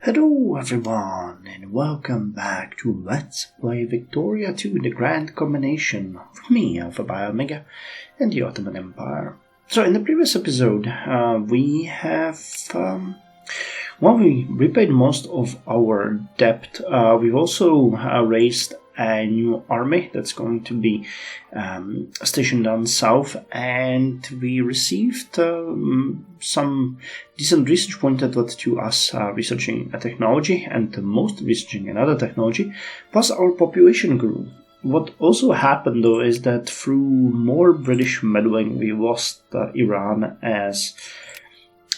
Hello everyone and welcome back to Let's Play Victoria 2, the grand combination of me, Alpha by Omega, and the Ottoman Empire. So in the previous episode we have, we repaid most of our debt. We've also raised a new army that's going to be stationed down south, and we received some decent research pointed to us researching a technology, and most researching another technology, plus our population grew. What also happened though is that through more British meddling we lost Iran as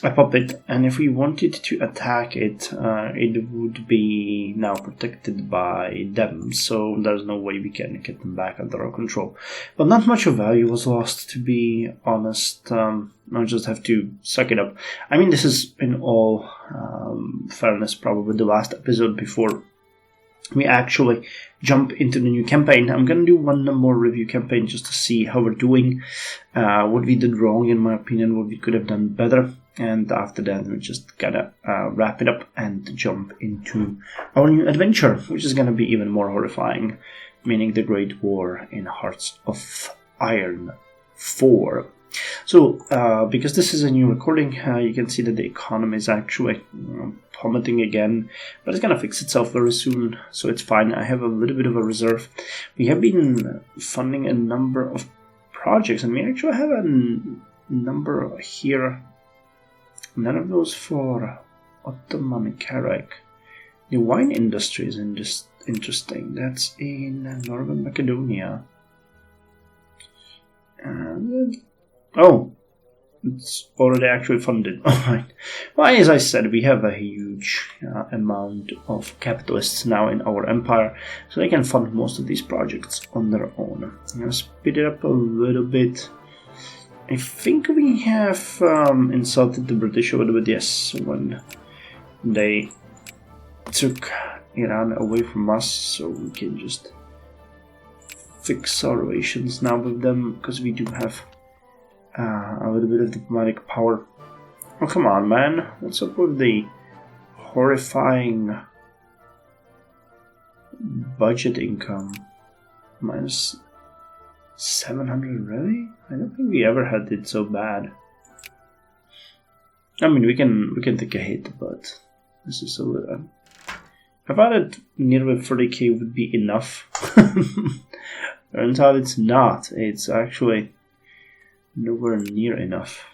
a puppet, and if we wanted to attack it, it would be now protected by them, so there's no way we can get them back under our control. But not much of value was lost, to be honest. I'll just have to suck it up. I mean, this is, in all fairness, probably the last episode before we actually jump into the new campaign. I'm gonna do one more review campaign just to see how we're doing, what we did wrong in my opinion, what we could have done better. And after that, we're just gonna wrap it up and jump into our new adventure, which is gonna be even more horrifying, meaning the Great War in Hearts of Iron 4. So, because this is a new recording, you can see that the economy is actually plummeting again, but it's gonna fix itself very soon, so it's fine. I have a little bit of a reserve. We have been funding a number of projects, and we actually have a number here. None of those for Ottoman Carrack. The wine industry is interesting. That's in Northern Macedonia. Oh, it's already actually funded. Alright. Well, as I said, we have a huge amount of capitalists now in our empire, so they can fund most of these projects on their own. I'm going to speed it up a little bit. I think we have insulted the British a little bit, yes, when they took Iran away from us, so we can just fix our relations now with them, because we do have a little bit of diplomatic power. Oh, come on, man. What's up with the horrifying budget income? Minus 700, really? I don't think we ever had it so bad. I mean, we can take a hit, but this is a little... I thought that nearly 30k would be enough. Turns out it's not. It's actually nowhere near enough.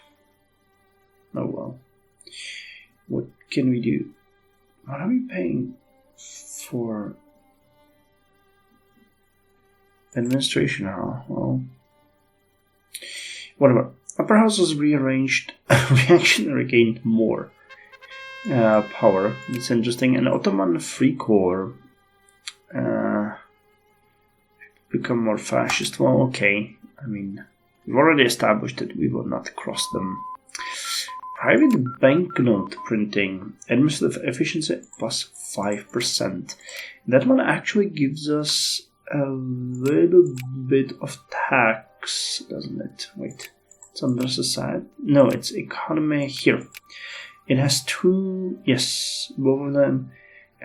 Oh well. What can we do? What are we paying for administration? Well, whatever. Upper House was rearranged. We actually regained more power. It's interesting. An Ottoman Free Corps become more fascist. Well, okay. I mean, we've already established that we will not cross them. Private banknote printing. Administrative efficiency plus 5%. That one actually gives us a little bit of tax, doesn't it? Wait, it's under society. No, it's economy here. It has two, yes, both of them,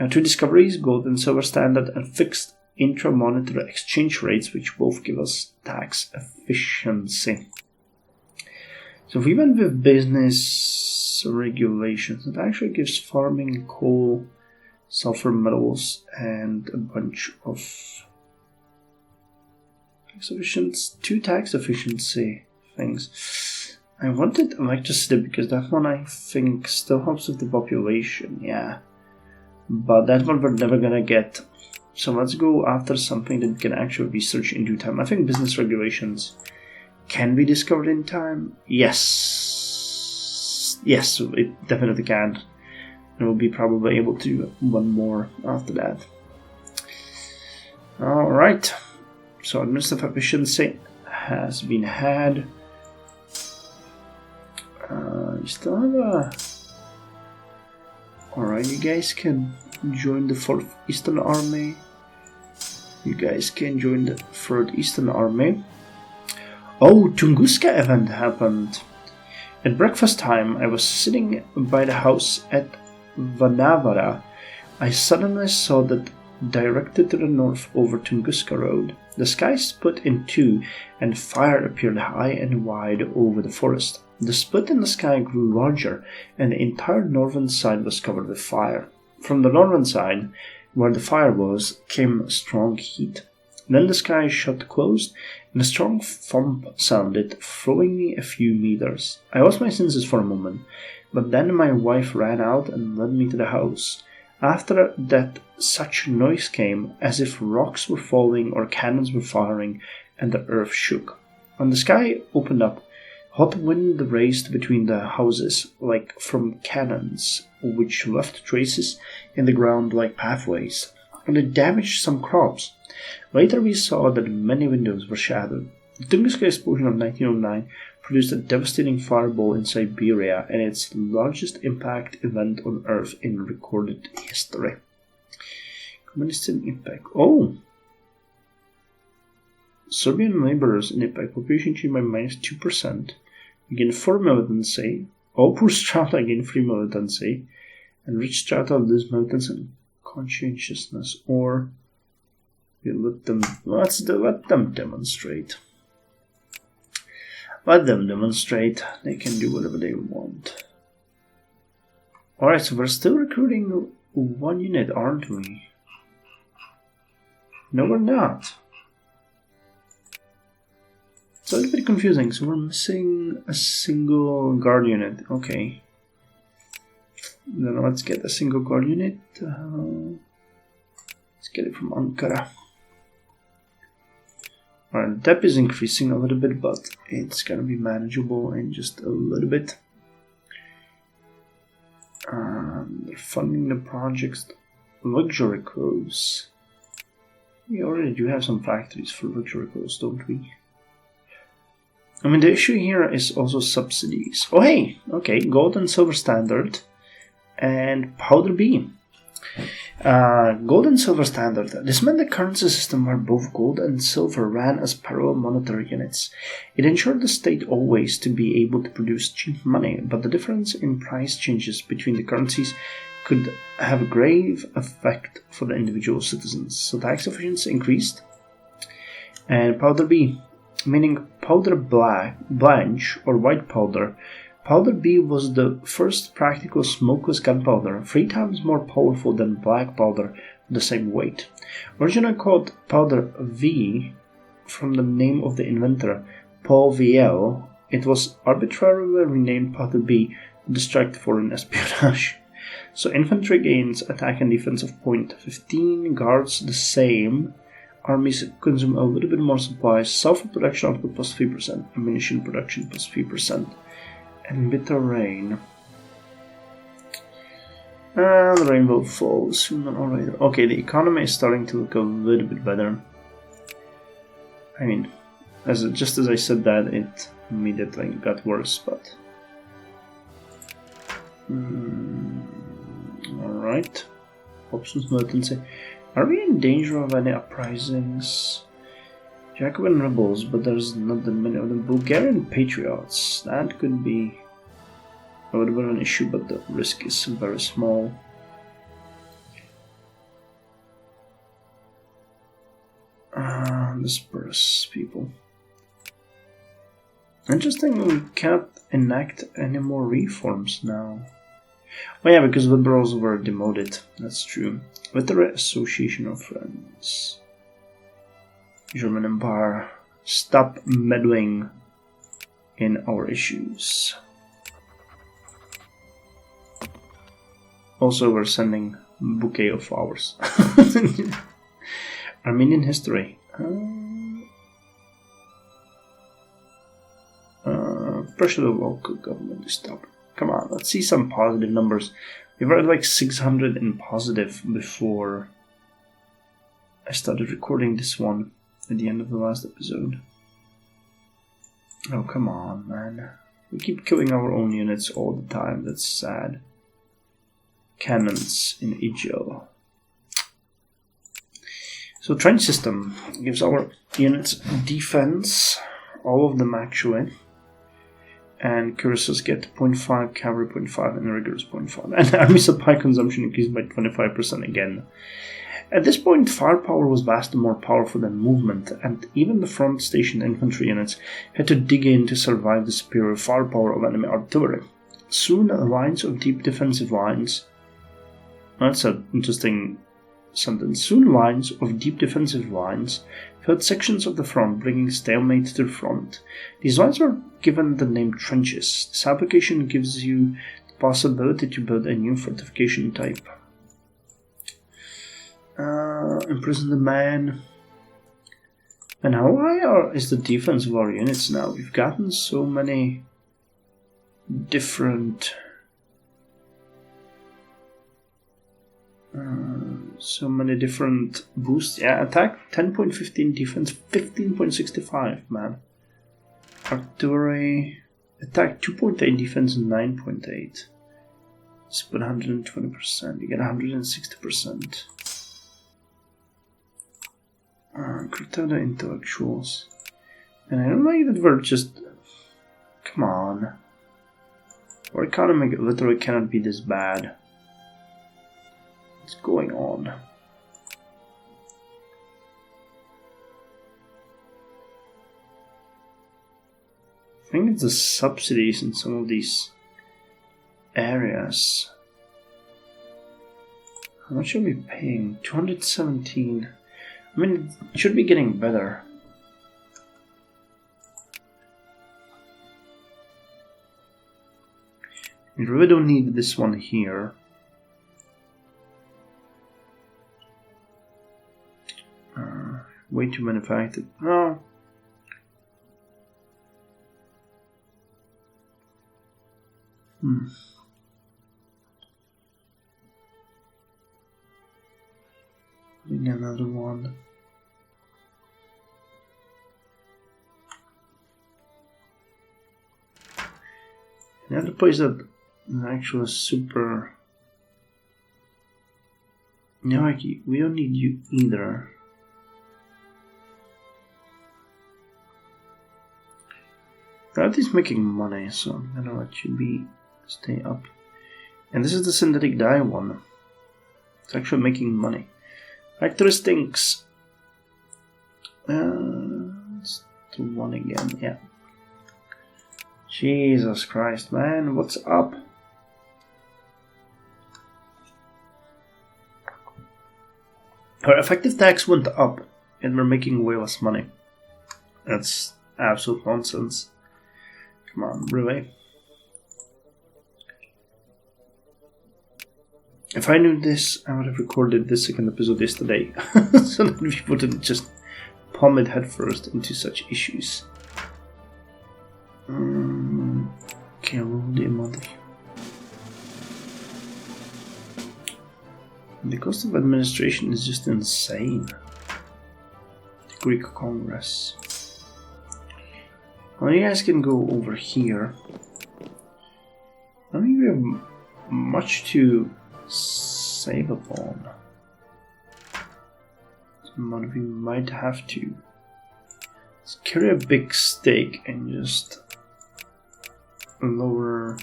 two discoveries, gold and silver standard, and fixed intra-monetary exchange rates, which both give us tax efficiency. So if we went with business regulations, it actually gives farming, coal, sulfur metals, and a bunch of two tax efficiency things. I wanted electricity because that one I think still helps with the population, yeah. But that one we're never gonna get. So let's go after something that we can actually research in due time. I think business regulations can be discovered in time. Yes, it definitely can. And we'll be probably able to do one more after that. Alright. So administrative efficiency has been had. You still have a... Alright, you guys can join the 4th Eastern Army. You guys can join the 3rd Eastern Army. Oh, Tunguska event happened. At breakfast time, I was sitting by the house at Vanavara, I suddenly saw that directed to the north over Tunguska Road. The sky split in two, and fire appeared high and wide over the forest. The split in the sky grew larger, and the entire northern side was covered with fire. From the northern side, where the fire was, came strong heat. Then the sky shut closed, and a strong thump sounded, throwing me a few meters. I lost my senses for a moment, but then my wife ran out and led me to the house. After that, such noise came, as if rocks were falling or cannons were firing, and the earth shook. When the sky opened up, hot wind raced between the houses, like from cannons, which left traces in the ground like pathways, and it damaged some crops. Later we saw that many windows were shattered. The Tunguska explosion of 1909 produced a devastating fireball in Siberia and its largest impact event on Earth in recorded history. Communist impact. Oh! Serbian laborers in impact. Population changed by minus 2%. Again, 4 militancy. All poor strata gain 3 militancy. And rich strata lose militancy and conscientiousness. Or we let them demonstrate. Let them demonstrate. They can do whatever they want. Alright, so we're still recruiting one unit, aren't we? No, we're not. It's a little bit confusing. So we're missing a single guard unit. Okay. Then let's get a single guard unit. Let's get it from Ankara. Alright, depth is increasing a little bit, but it's gonna be manageable in just a little bit. They're funding the projects. Luxury clothes. We already do have some factories for luxury clothes, don't we? I mean, the issue here is also subsidies. Oh hey, okay, gold and silver standard and powder beam. Gold and silver standard. This meant the currency system where both gold and silver ran as parallel monetary units. It ensured the state always to be able to produce cheap money, but the difference in price changes between the currencies could have a grave effect for the individual citizens. So tax efficiency increased. And powder B, meaning powder blanche or white powder. Powder B was the first practical smokeless gunpowder, 3 times more powerful than black powder for the same weight. Originally called powder V from the name of the inventor, Paul Viel, it was arbitrarily renamed powder B to distract foreign espionage. So infantry gains attack and defense of point 15, guards the same, armies consume a little bit more supplies, sulfur production output plus 3%, ammunition production plus 3%. And bitter rain. The rain will fall sooner or later. Okay, the economy is starting to look a little bit better. I mean, just as I said that, it immediately got worse, but... Alright. Options militancy. Are we in danger of any uprisings? Jacobin rebels, but there's not that many of them. Bulgarian patriots. That could be a little bit of an issue, but the risk is very small. Disperse people. Interesting, we can't enact any more reforms now. Oh yeah, because liberals were demoted. That's true. Literary Association of Friends. German Empire, stop meddling in our issues. Also, we're sending bouquet of flowers. Armenian history. Pressure the local government to stop. Come on, let's see some positive numbers. We were at like 600 in positive before I started recording this one. At the end of the last episode. Oh, come on, man. We keep killing our own units all the time. That's sad. Cannons in Ijil. So, trench system gives our units defense. All of them, actually. And cuirassiers get 0.5, cavalry 0.5, and regulars 0.5. And army supply consumption increased by 25% again. At this point, firepower was vastly more powerful than movement, and even the front-stationed infantry units had to dig in to survive the superior firepower of enemy artillery. Soon, lines of deep defensive lines... That's an interesting sentence. Soon, lines of deep defensive lines filled sections of the front, bringing stalemate to the front. These lines were given the name trenches. This application gives you the possibility to build a new fortification type. Imprison the man. And how high is the defense of our units now? We've gotten so many different... boosts. Yeah, attack 10.15, defense 15.65, man. Artillery, attack 2.8, defense 9.8. Split 120%, you get 160%. Curtail the intellectuals. And I don't like that we're just... Come on. Our economy literally cannot be this bad. What's going on? I think it's the subsidies in some of these areas. How much are we paying? 217. I mean, it should be getting better. We really don't need this one here. Way too manufactured. No. Another one. Another place that is actually super... No, we don't need you either. That is making money, so I'm gonna let you stay up. And this is the synthetic dye one. It's actually making money. Characteristics. Let's do one again, yeah. Jesus Christ, man, what's up? Our effective tax went up, and we're making way less money. That's absolute nonsense. Come on, really? If I knew this, I would have recorded this second episode yesterday, so that we wouldn't just plummet headfirst into such issues. Okay, roll the amount of... The cost of administration is just insane. The Greek Congress. Well, you guys can go over here. I don't think we have much to save upon. But we might have to. Let's carry a big stake and just lower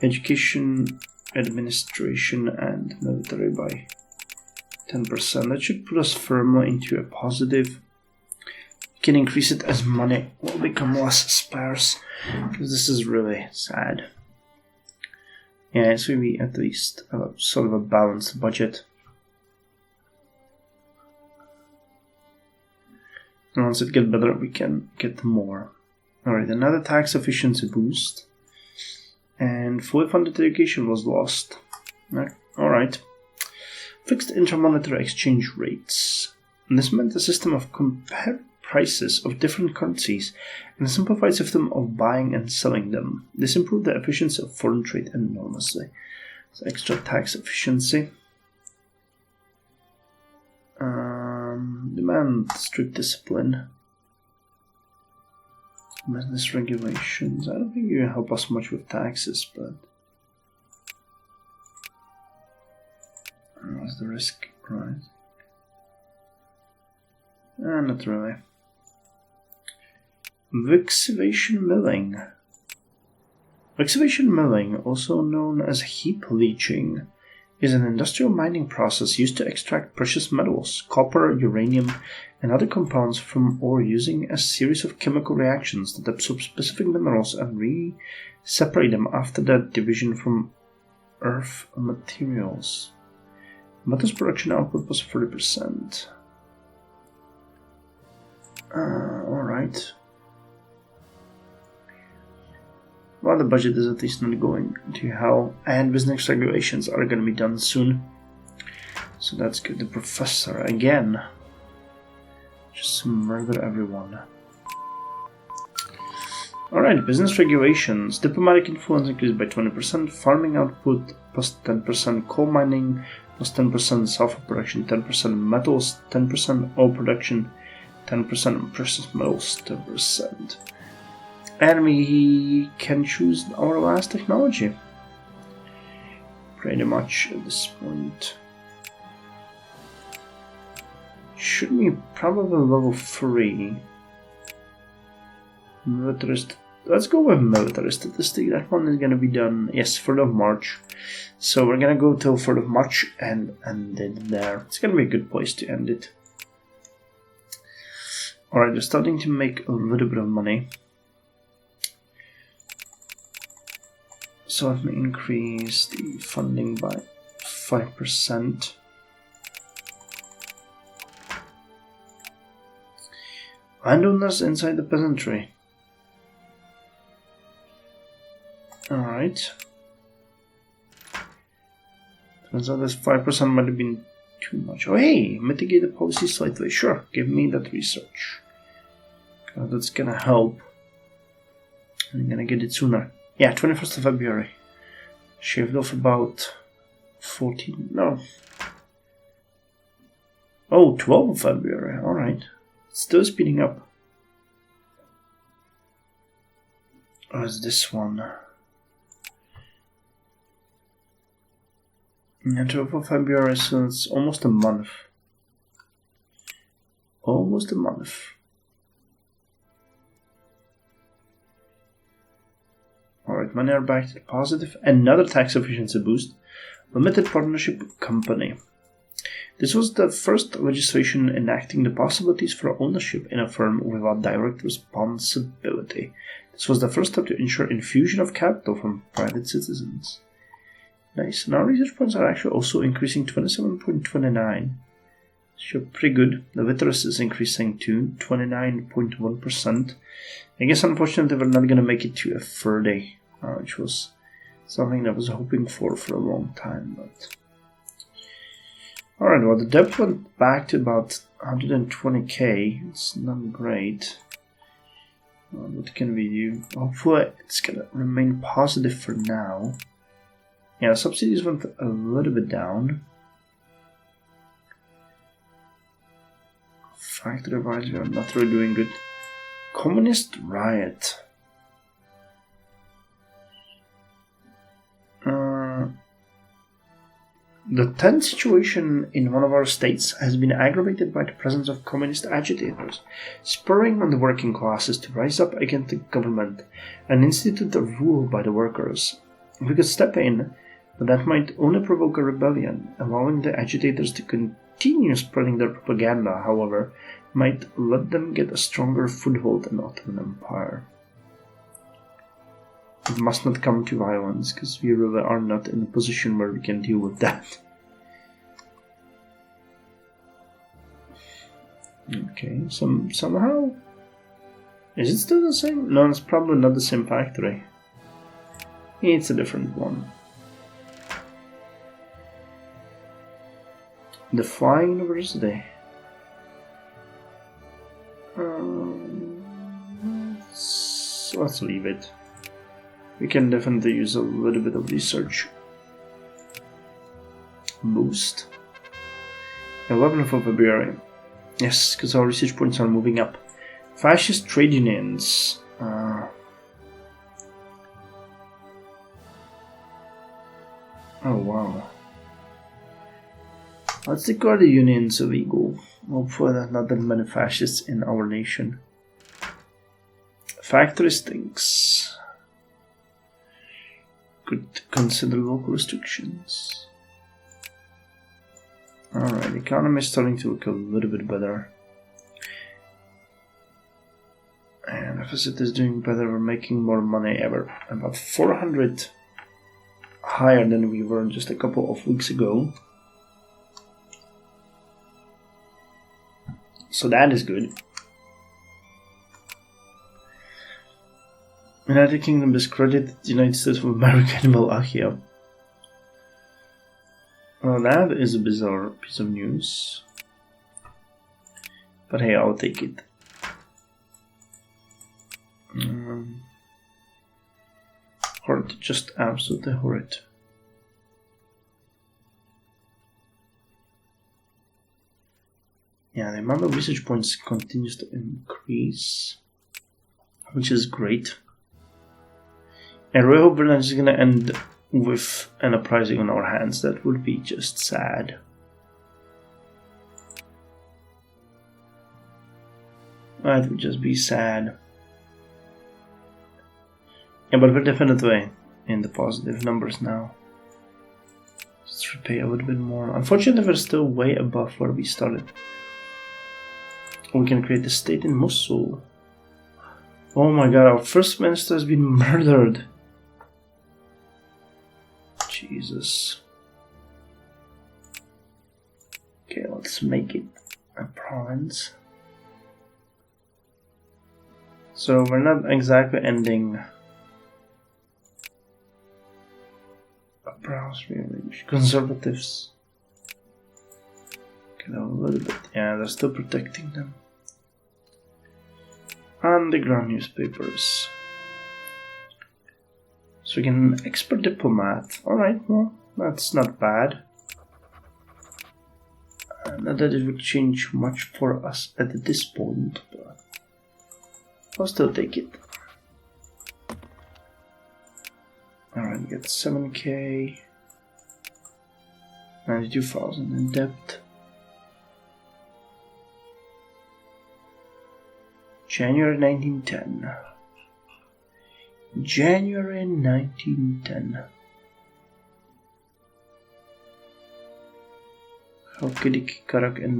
education, administration, and military by 10%. That should put us firmly into a positive. We can increase it as money will become less sparse, because this is really sad. Yeah, so we at least have sort of a balanced budget. And once it gets better, we can get more. Alright, another tax efficiency boost. And fully funded education was lost. Alright. Fixed intermonetary exchange rates. And this meant a system of compared prices of different currencies and a simplified system of buying and selling them. This improved the efficiency of foreign trade enormously. So extra tax efficiency. Demand strict discipline. Business regulations. I don't think you can help us much with taxes, but what's the risk price? Not really. Vixivation milling. Excavation milling, also known as heap leaching, is an industrial mining process used to extract precious metals, copper, uranium, and other compounds from ore using a series of chemical reactions that absorb specific minerals and re-separate them after their division from earth materials. Metals production output was 40%. Alright. Well, the budget is at least not going to hell, and business regulations are going to be done soon. So that's good. The professor, again. Just murder everyone. Alright, business regulations. Diplomatic influence increased by 20%, farming output plus 10%, coal mining plus 10%, sulfur production 10%, metals 10%, oil production 10%, and precious metals 10%. And we can choose our last technology. Pretty much at this point. Should be probably level 3. Militarist. Let's go with military statistic. That one is gonna be done, yes, 3rd of March. So we're gonna go till 3rd of March and end it there. It's gonna be a good place to end it. Alright, we're starting to make a little bit of money. So let me increase the funding by 5%. Landowners inside the peasantry. Alright. Turns out this 5% might have been too much. Oh hey, mitigate the policy slightly. Sure, give me that research. That's gonna help. I'm gonna get it sooner. Yeah, 21st of February. Shaved off about 14. No. Oh, 12th of February. Alright. Still speeding up. Or is this one? Yeah, 12th of February, so it's almost a month. Almost a month. Alright, money are back to the positive. Another tax efficiency boost. Limited partnership company. This was the first legislation enacting the possibilities for ownership in a firm without direct responsibility. This was the first step to ensure infusion of capital from private citizens. Nice. Now research points are actually also increasing 27.29. So pretty good. The literacy is increasing to 29.1%. I guess unfortunately we're not going to make it to a 30, which was something that I was hoping for a long time. But alright, well the debt went back to about 120k. It's not great. What can we do? Hopefully it's going to remain positive for now. Yeah, subsidies went a little bit down. Factory-wise, we are not really doing good. Communist riot. The tense situation in one of our states has been aggravated by the presence of communist agitators, spurring on the working classes to rise up against the government and institute a rule by the workers. We could step in, but that might only provoke a rebellion. Allowing the agitators to continue spreading their propaganda, however, might let them get a stronger foothold in the Ottoman Empire. It must not come to violence, because we really are not in a position where we can deal with that. Okay, somehow... Is it still the same? No, it's probably not the same factory. It's a different one. The Flying University. Let's leave it. We can definitely use a little bit of research boost. 11th of February. Yes, because our research points are moving up. Fascist trade unions. Oh wow. Let's declare the unions illegal. Hopefully there's not that many fascists in our nation. Factory stinks. consider local restrictions. Alright, the economy is starting to look a little bit better. And deficit is doing better, we're making more money ever. About 400 higher than we were just a couple of weeks ago. So that is good. United Kingdom discredited the United States of America in Wallachia. Well, that is a bizarre piece of news. But hey, I'll take it. Horrid, just absolutely horrid. Yeah, the amount of research points continues to increase, which is great. And I really hope we're not just gonna end with an uprising on our hands. That would be just sad. That would just be sad. Yeah, but we're definitely in the positive numbers now. Let's repay a little bit more. Unfortunately, we're still way above where we started. We can create a state in Mosul. Oh my god, our first minister has been murdered. Jesus. Okay, let's make it a province. So we're not exactly ending a browse really. Conservatives. Okay, a little bit. Yeah, they're still protecting them. Underground newspapers. So we can expert diplomat. Alright, well, that's not bad. Not that it would change much for us at this point, but I'll still take it. Alright, get 7k. 92,000 in debt. January 1910. January 1910. Halkidiki Karak and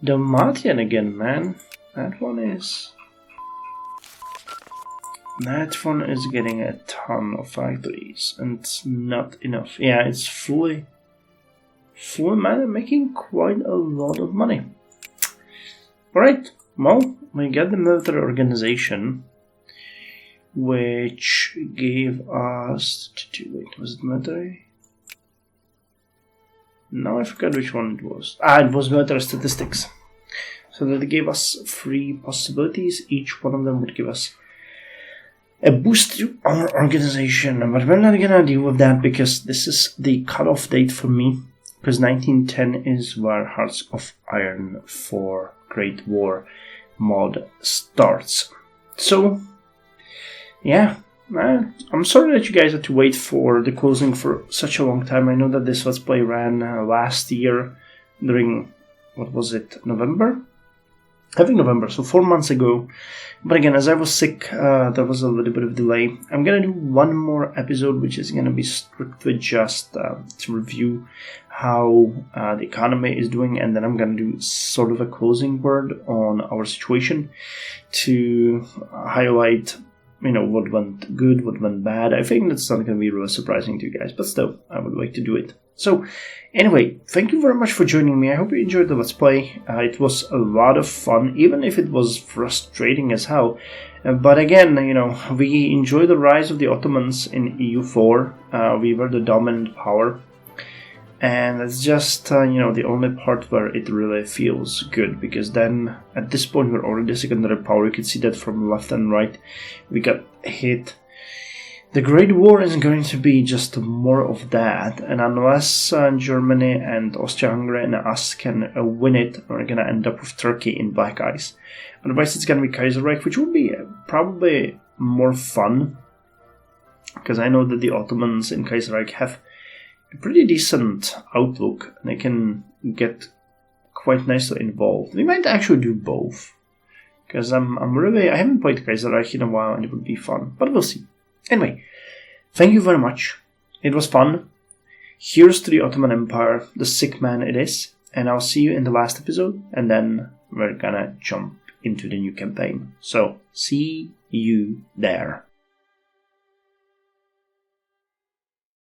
Dalmatian again, man. That one is getting a ton of factories, and it's not enough. Yeah, it's fully making quite a lot of money. Alright, well, we got the military organization, which gave us... Wait, was it military? No, I forgot which one it was. It was military statistics. So that gave us 3 possibilities. Each one of them would give us a boost to our organization. But we're not gonna deal with that because this is the cutoff date for me. Because 1910 is where Hearts of Iron 4 Great War mod starts. So, yeah, I'm sorry that you guys had to wait for the closing for such a long time. I know that this Let's Play ran last year during, what was it, November? I think November, so 4 months ago. But again, as I was sick, there was a little bit of delay. I'm gonna do one more episode, which is gonna be strictly just to review how the economy is doing, and then I'm gonna do sort of a closing word on our situation to highlight, you know, what went good, what went bad. I think that's not gonna be really surprising to you guys, but still, I would like to do it. So, anyway, thank you very much for joining me. I hope you enjoyed the Let's Play. It was a lot of fun, even if it was frustrating as hell. But again, you know, we enjoyed the rise of the Ottomans in EU4. We were the dominant power. And it's just, you know, the only part where it really feels good. Because then, at this point, we're already a secondary power. You can see that from left and right. We got hit. The Great War is going to be just more of that, and unless Germany and Austria-Hungary and us can win it, we're going to end up with Turkey in black ice. Otherwise it's going to be Kaiserreich, which would be probably more fun, because I know that the Ottomans in Kaiserreich have a pretty decent outlook, and they can get quite nicely involved. We might actually do both, because I haven't played Kaiserreich in a while, and it would be fun, but we'll see. Anyway, thank you very much. It was fun. Here's to the Ottoman Empire, the sick man it is, and I'll see you in the last episode, and then we're gonna jump into the new campaign. So, see you there.